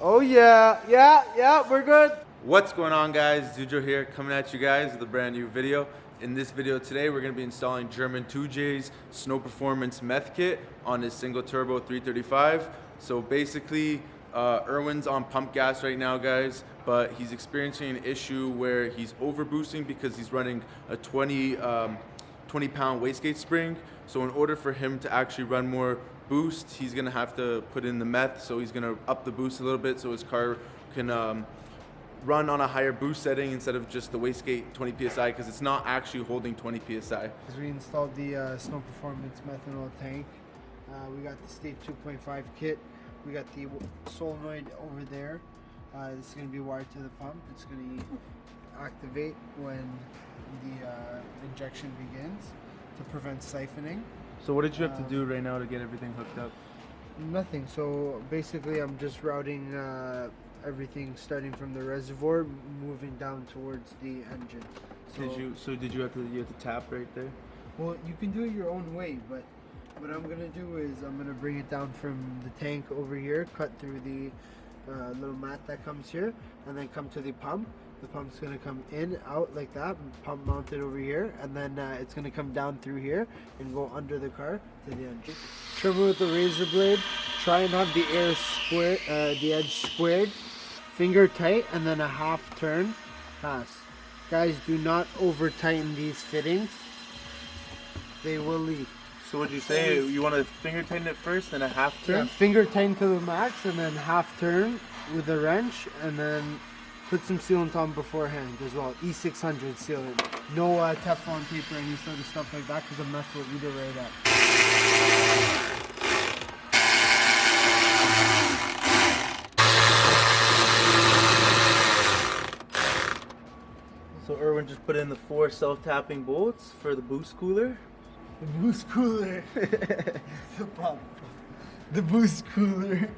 Oh yeah, we're good. What's going on, guys? Zujo here, coming at you guys with a brand new video. In this video today, we're gonna be installing German 2J's Snow Performance Meth Kit on his single turbo 335. So basically, Erwin's on pump gas right now, guys, but he's experiencing an issue where he's over boosting because he's running a 20-pound wastegate spring. So in order for him to actually run more boost, he's gonna have to put in the meth. So he's gonna up the boost a little bit so his car can run on a higher boost setting instead of just the wastegate 20 psi, because it's not actually holding 20 psi. We installed the Snow Performance Methanol tank. We got the State 2.5 kit. We got the solenoid over there. This is going to be wired to the pump. It's going to activate when the injection begins to prevent siphoning. So what did you have to do right now to get everything hooked up? Nothing. So basically I'm just routing everything starting from the reservoir, moving down towards the engine. Did you have to tap right there? Well, you can do it your own way, but what I'm gonna do is I'm gonna bring it down from the tank over here, cut through the little mat that comes here, and then come to the pump. The pump's gonna come in, out like that, pump mounted over here, and then it's gonna come down through here and go under the car to the engine. Turbo with the razor blade. Try and have the air square, the edge squared, finger tight, and then a half turn pass. Guys, do not over tighten these fittings. They will leak. So what'd you say? You want to finger tighten it first, then a half turn? Yeah, finger tighten to the max, and then half turn with a wrench, and then put some sealant on beforehand as well. E600 sealant. No Teflon tape or any sort of stuff like that, because the meth will eat it right up. So Erwin just put in the 4 self-tapping bolts for the boost cooler. The boost cooler. The pump. The boost cooler.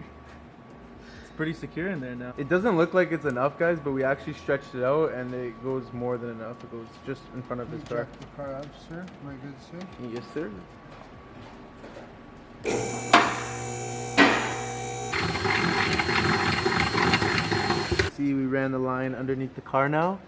It's pretty secure in there now. It doesn't look like it's enough, guys, but we actually stretched it out and it goes more than enough. It goes just in front of his car. Jack the car up, sir. My good sir. Yes, sir. See, we ran the line underneath the car now.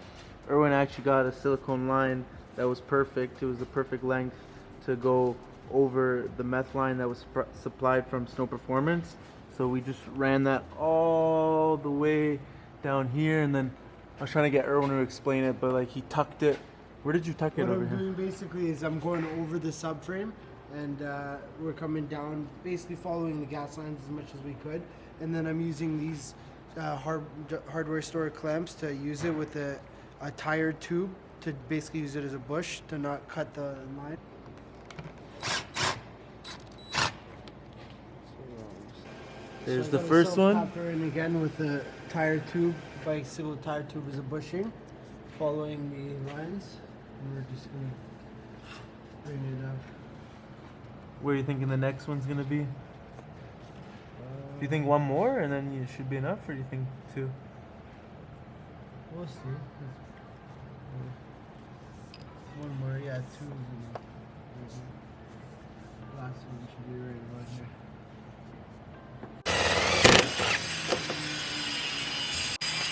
Erwin actually got a silicone line that was perfect. It was the perfect length to go over the meth line that was supplied from Snow Performance. So we just ran that all the way down here, and then I was trying to get Erwin to explain it, but like he tucked it. Where did you tuck it over here? What I'm doing basically is I'm going over the subframe, and we're coming down, basically following the gas lines as much as we could, and then I'm using these hardware store clamps to use it with a tire tube to basically use it as a bush to not cut the line. There's so the first one. And again with the tire tube, bicycle tire tube is a bushing, following the lines, and we're just gonna bring it up. Where are you thinking the next one's gonna be? Do you think one more and then it should be enough, or do you think 2? We'll see. One more, yeah, 2 is enough. Last one should be right about here.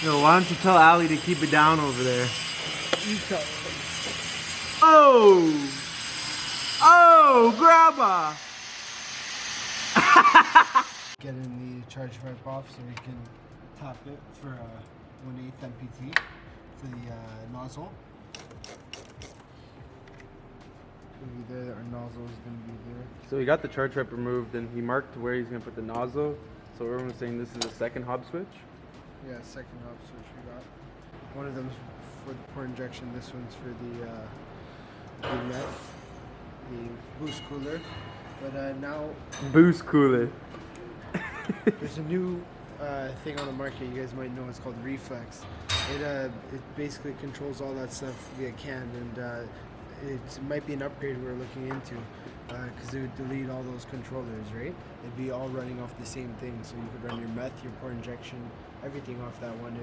Yo, why don't you tell Ali to keep it down over there? You tell her. Oh! Oh, grabba! Getting the charge pipe off so we can top it for 1/8 MPT for the nozzle. Maybe there, our nozzle is going to be there. So he got the charge pipe removed and he marked where he's going to put the nozzle. So everyone was saying this is the second hob switch. Yeah, second knob switch we got. One of them's for the pour injection, this one's for the meth, the boost cooler. But now... Boost cooler. There's a new thing on the market you guys might know, it's called Reflex. It basically controls all that stuff via CAN, and it might be an upgrade we're looking into, because it would delete all those controllers, right? It'd be all running off the same thing, so you could run your meth, your pour injection, everything off that one.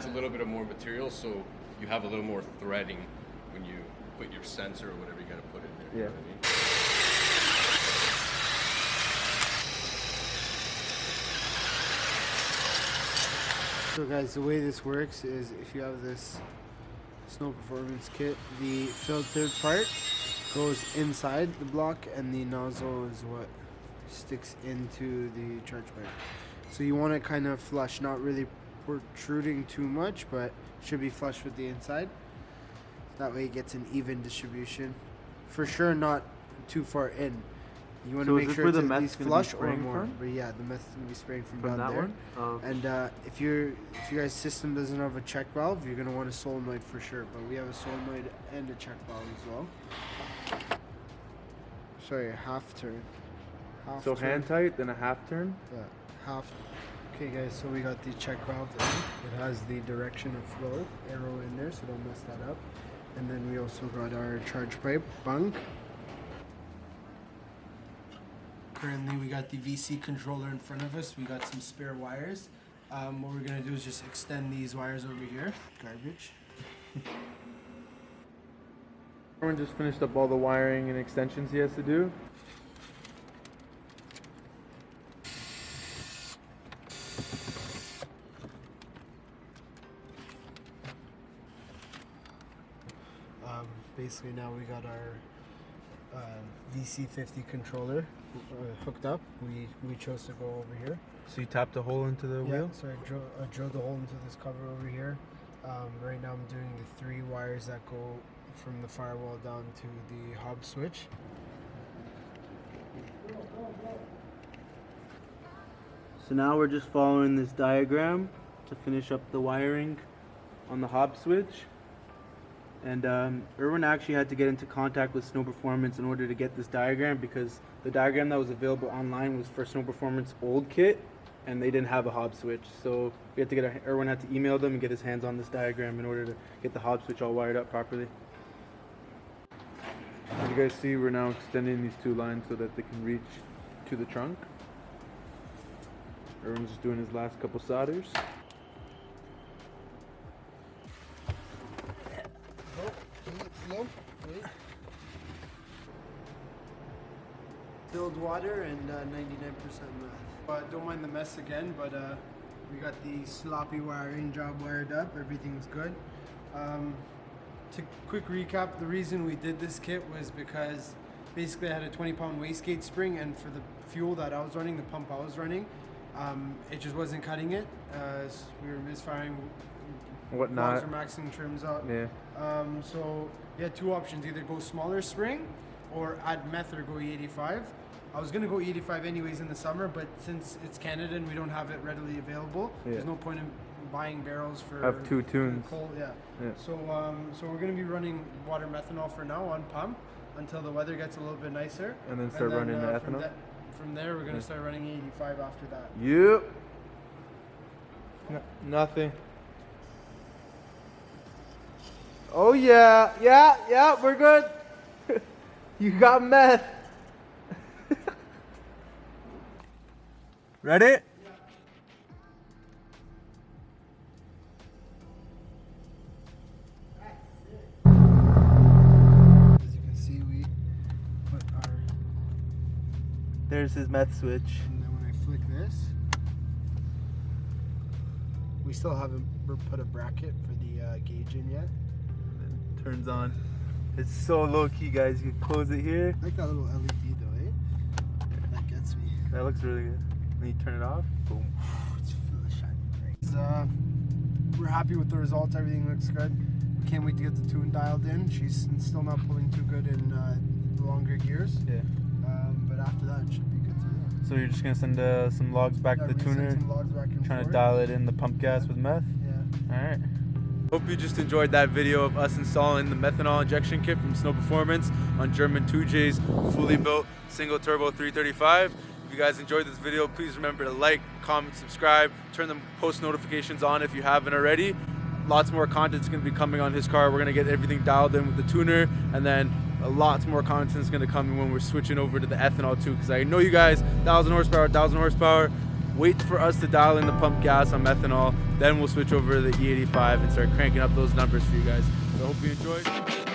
adds a little bit of more material, so you have a little more threading when you put your sensor or whatever you got to put in there. Yeah. You know what I mean? So guys, the way this works is if you have this Snow Performance kit, the filtered part goes inside the block and the nozzle is what sticks into the charge pipe. So you want it kind of flush, not really protruding too much, but should be flush with the inside. That way it gets an even distribution. For sure not too far in. You want So to is make this sure where it's the at meth's least gonna be flush or spraying more. from? But yeah, the meth's going to be spraying from From down that there. one? Oh. And if you guys' system doesn't have a check valve, you're gonna want a solenoid for sure. But we have a solenoid and a check valve as well. Sorry, half turn. So hand tight, then a half turn. Yeah, half. Okay, guys. So we got the check valve in. It has the direction of flow arrow in there, so don't mess that up. And then we also got our charge pipe bung. Currently, we got the VC controller in front of us. We got some spare wires. What we're gonna do is just extend these wires over here. Garbage. Everyone just finished up all the wiring and extensions he has to do. Basically, now we got our VC50 controller hooked up. We chose to go over here. So you tapped a hole into the Yeah, wheel? so I drilled the hole into this cover over here. Right now I'm doing the 3 wires that go from the firewall down to the hob switch. So now we're just following this diagram to finish up the wiring on the hob switch. And Erwin actually had to get into contact with Snow Performance in order to get this diagram, because the diagram that was available online was for Snow Performance old kit, and they didn't have a hob switch. So we had to Erwin had to email them and get his hands on this diagram in order to get the hob switch all wired up properly. As you guys see, we're now extending these 2 lines so that they can reach to the trunk. Erwin's just doing his last couple solders. Slow. Wait. Filled water and 99% meth. Don't mind the mess again, but we got the sloppy wiring job wired up. Everything's good. To quick recap, the reason we did this kit was because basically I had a 20-pound wastegate spring, and for the fuel that I was running, the pump I was running, it just wasn't cutting it. So we were misfiring. Whatnot. Logs were maxing trims up. Yeah. So you had 2 options: either go smaller spring or add meth or go E85. I was gonna go E85 anyways in the summer, but since it's Canada and we don't have it readily available, there's no point in buying barrels for Have 2 tunes. coal. Yeah. Yeah. So so we're gonna be running water methanol for now on pump until the weather gets a little bit nicer. And then start running the ethanol? From there, we're gonna start running E85 after that. Yep. Nothing. Oh yeah, yeah, we're good. You got meth. Ready? As you can see, we put our. There's his meth switch. And then when I flick this, we still haven't put a bracket for the gauge in yet. And then turns on. It's so low key, guys. You can close it here. I like that little LED though, eh? That gets me. That looks really good. Then you turn it off. Boom. It's shining bright. We're happy with the results. Everything looks good. We can't wait to get the tune dialed in. She's still not pulling too good in the longer gears. Yeah. But after that, it should be good to go. So you're just gonna send some logs back Yeah, to the we're gonna tuner, send some logs back and trying to forth. dial it in the pump gas with meth. Yeah. All right. Hope you just enjoyed that video of us installing the methanol injection kit from Snow Performance on German 2J's fully built single turbo 335. If you guys enjoyed this video, please remember to like, comment, subscribe, turn the post notifications on if you haven't already. Lots more content's gonna be coming on his car. We're gonna get everything dialed in with the tuner, and then lots more content's gonna come when we're switching over to the ethanol too, because I know you guys, 1,000 horsepower, wait for us to dial in the pump gas on methanol, then we'll switch over to the E85 and start cranking up those numbers for you guys. So I hope you enjoyed.